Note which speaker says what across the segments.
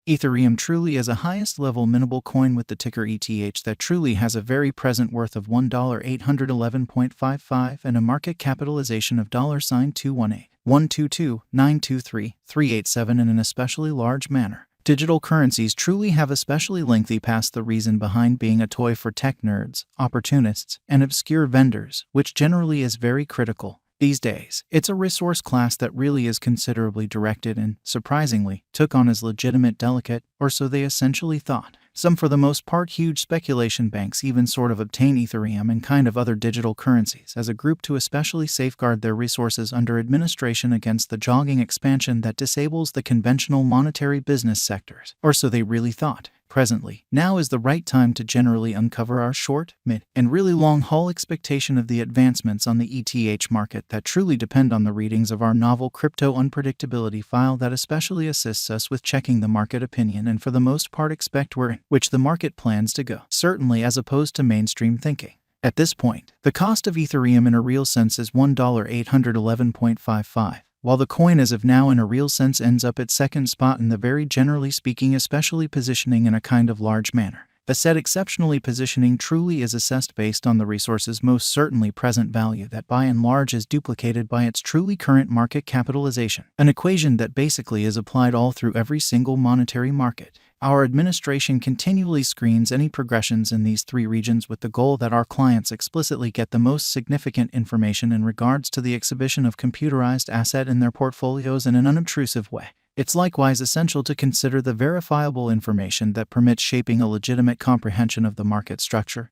Speaker 1: Ethereum truly is a highest-level minable coin with the ticker ETH that truly has a very present worth of $811.55 and a market capitalization of $218,122,923,387 in an especially large manner. Digital currencies truly have especially lengthy past the reason behind being a toy for tech nerds, opportunists, and obscure vendors, which generally is very critical. These days, it's a resource class that really is considerably directed and, surprisingly, took on as legitimate delicate, or so they essentially thought. Some for the most part huge speculation banks even sort of obtain Ethereum and kind of other digital currencies as a group to especially safeguard their resources under administration against the jogging expansion that disables the conventional monetary business sectors, or so they really thought. Presently, now is the right time to generally uncover our short, mid, and really long-haul expectation of the advancements on the ETH market that truly depend on the readings of our novel crypto unpredictability file that especially assists us with checking the market opinion and for the most part expect we're in which the market plans to go, certainly as opposed to mainstream thinking. At this point, the cost of Ethereum in a real sense is $811.55. While the coin as of now in a real sense ends up at second spot in the very generally speaking especially positioning in a kind of large manner. The said exceptionally positioning truly is assessed based on the resource's most certainly present value that by and large is duplicated by its truly current market capitalization, an equation that basically is applied all through every single monetary market. Our administration continually screens any progressions in these three regions with the goal that our clients explicitly get the most significant information in regards to the exhibition of computerized asset in their portfolios in an unobtrusive way. It's likewise essential to consider the verifiable information that permits shaping a legitimate comprehension of the market structure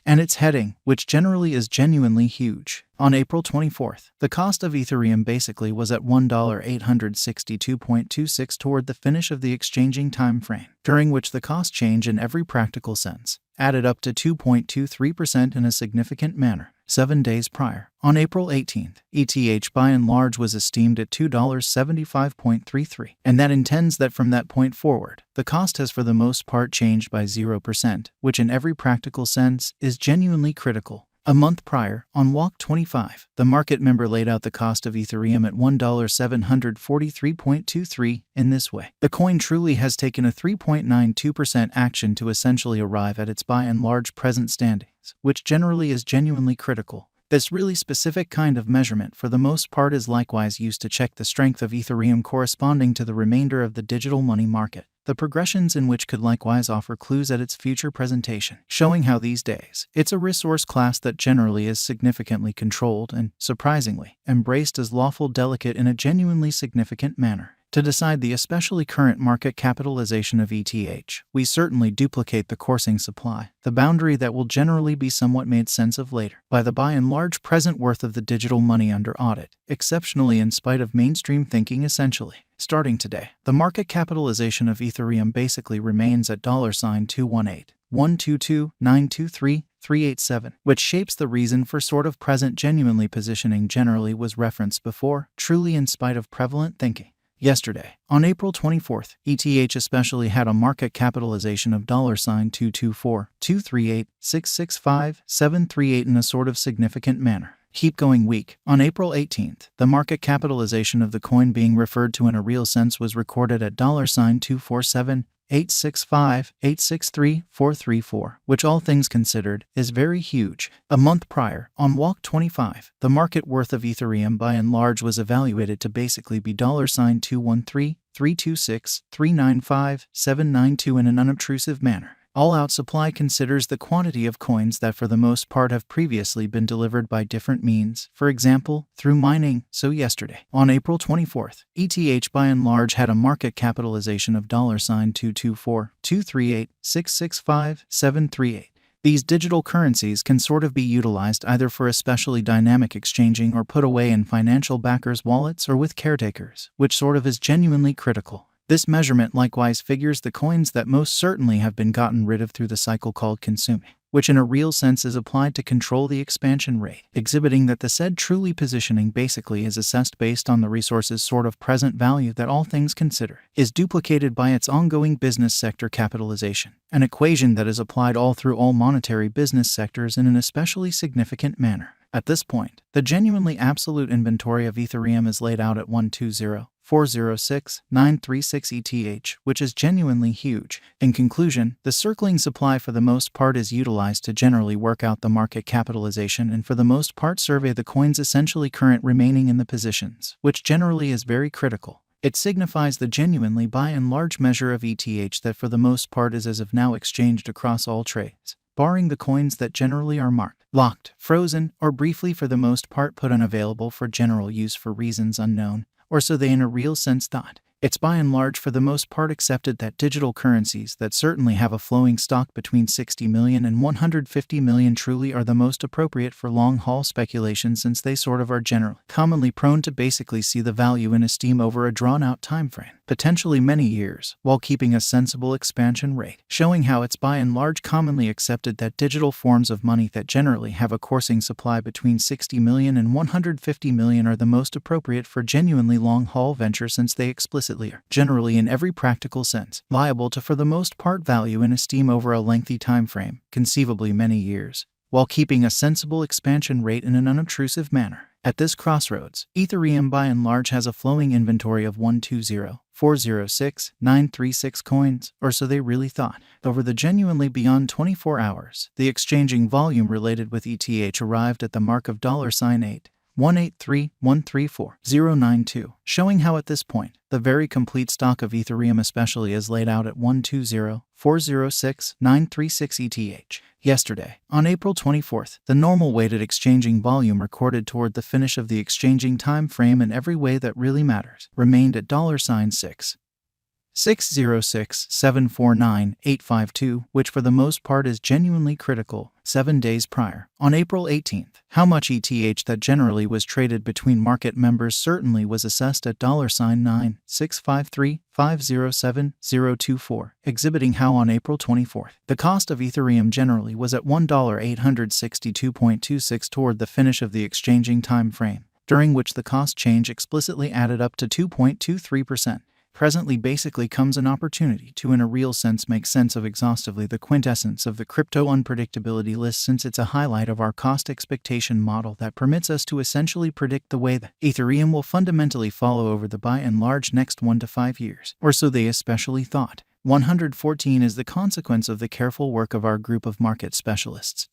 Speaker 1: and its heading, which generally is genuinely huge. On April 24th, the cost of Ethereum basically was at $862.26 toward the finish of the exchanging time frame, during which the cost change in every practical sense added up to 2.23% in a significant manner. 7 days prior, on April 18th, ETH by and large was esteemed at $2.75.33, and that intends that from that point forward, the cost has for the most part changed by 0%, which in every practical sense is genuinely critical. A month prior, on Walk 25, the market member laid out the cost of Ethereum at $1.743.23 in this way. The coin truly has taken a 3.92% action to essentially arrive at its by and large present standings, which generally is genuinely critical. This really specific kind of measurement for the most part is likewise used to check the strength of Ethereum corresponding to the remainder of the digital money market. The progressions in which could likewise offer clues at its future presentation, showing how these days, it's a resource class that generally is significantly controlled and, surprisingly, embraced as lawful delicate in a genuinely significant manner. To decide the especially current market capitalization of ETH, we certainly duplicate the coursing supply, the boundary that will generally be somewhat made sense of later, by the by and large present worth of the digital money under audit, exceptionally in spite of mainstream thinking essentially. Starting today, the market capitalization of Ethereum basically remains at $218,122,923,387, which shapes the reason for sort of present genuinely positioning generally was referenced before, truly in spite of prevalent thinking. Yesterday, on April 24th, ETH especially had a market capitalization of $224,238,665,738 in a sort of significant manner. Keep going weak. On April 18th, the market capitalization of the coin being referred to in a real sense was recorded at $247,865,863,434, which all things considered, is very huge. A month prior, on Walk 25, the market worth of Ethereum by and large was evaluated to basically be $213,326,395,792 in an unobtrusive manner. All-out supply considers the quantity of coins that for the most part have previously been delivered by different means, for example, through mining. So yesterday, on April 24th, ETH by and large had a market capitalization of $224,238,665,738. These digital currencies can sort of be utilized either for especially dynamic exchanging or put away in financial backers' wallets or with caretakers, which sort of is genuinely critical. This measurement likewise figures the coins that most certainly have been gotten rid of through the cycle called consuming, which in a real sense is applied to control the expansion rate, exhibiting that the said truly positioning basically is assessed based on the resource's sort of present value that all things considered is duplicated by its ongoing business sector capitalization, an equation that is applied all through all monetary business sectors in an especially significant manner. At this point, the genuinely absolute inventory of Ethereum is laid out at 120 406,936 ETH, which is genuinely huge. In conclusion, the circling supply for the most part is utilized to generally work out the market capitalization and for the most part survey the coins essentially current remaining in the positions, which generally is very critical. It signifies the genuinely by and large measure of ETH that for the most part is as of now exchanged across all trades, barring the coins that generally are marked, locked, frozen, or briefly for the most part put unavailable for general use for reasons unknown, or so they in a real sense thought. It's by and large for the most part accepted that digital currencies that certainly have a flowing stock between 60 million and 150 million truly are the most appropriate for long-haul speculation, since they sort of are generally commonly prone to basically see the value in esteem over a drawn-out time frame, potentially many years, while keeping a sensible expansion rate, showing how it's by and large commonly accepted that digital forms of money that generally have a coursing supply between 60 million and 150 million are the most appropriate for genuinely long-haul venture, since they explicitly are, generally in every practical sense, liable to for the most part value in esteem over a lengthy time frame, conceivably many years, while keeping a sensible expansion rate in an unobtrusive manner. At this crossroads, Ethereum by and large has a flowing inventory of 120,406,936 coins, or so they really thought. Over the genuinely beyond 24 hours, the exchanging volume related with ETH arrived at the mark of $183,134,092, showing how at this point, the very complete stock of Ethereum especially is laid out at 120,406,936 ETH. Yesterday, on April 24th, the normal weighted exchanging volume recorded toward the finish of the exchanging time frame in every way that really matters remained at $606,749,852, which for the most part is genuinely critical. 7 days prior, on April 18th, how much ETH that generally was traded between market members certainly was assessed at $9,653,507,024, exhibiting how on April 24th, the cost of Ethereum generally was at $1,862.26 toward the finish of the exchanging time frame, during which the cost change explicitly added up to 2.23%. Presently basically comes an opportunity to in a real sense make sense of exhaustively the quintessence of the crypto unpredictability list, since it's a highlight of our cost expectation model that permits us to essentially predict the way that Ethereum will fundamentally follow over the by and large next 1 to 5 years, or so they especially thought. 114 is the consequence of the careful work of our group of market specialists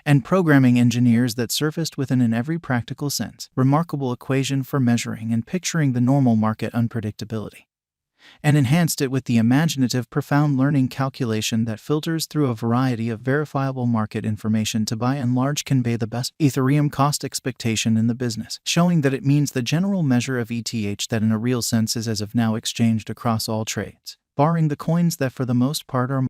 Speaker 1: and programming engineers that surfaced within in every practical sense remarkable equation for measuring and picturing the normal market unpredictability, and enhanced it with the imaginative profound learning calculation that filters through a variety of verifiable market information to by and large convey the best Ethereum cost expectation in the business, showing that it means the general measure of ETH that in a real sense is as of now exchanged across all trades, barring the coins that for the most part are